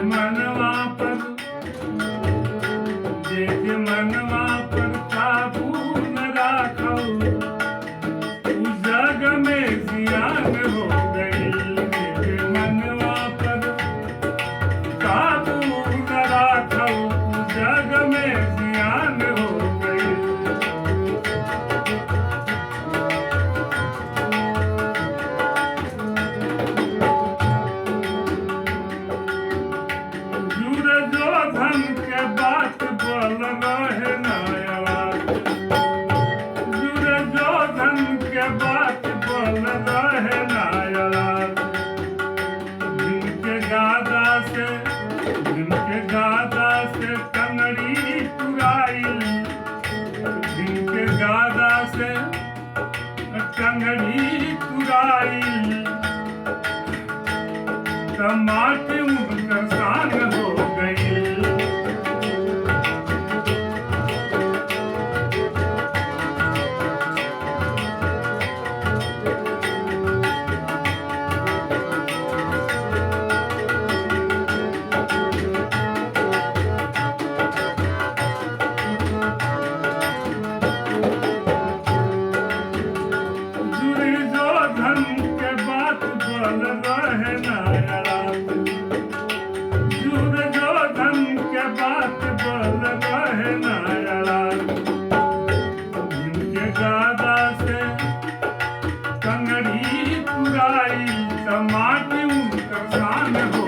मनवा पर जेके मनवा पर काबू न राखो उ जग में जियान हो गई। जेके मनवा पर काबू न राखो उ जग में जियान हो गई। जुड़ जो धन के बात बोल रहे नया, जुड़ जो धन के बात बोल रहे नया। जिनके गादा से टंगड़ी तुराइल, जिनके गादा से टंगड़ी तुराइल, माटी उनकर शान हो गई। जुड़ी जो धन के बात बोल रहे नया, जुड़ जो धन के बात बोल रहे नया। जिनके गादा से कंगड़ी तुराई, माटी उनकर शान हो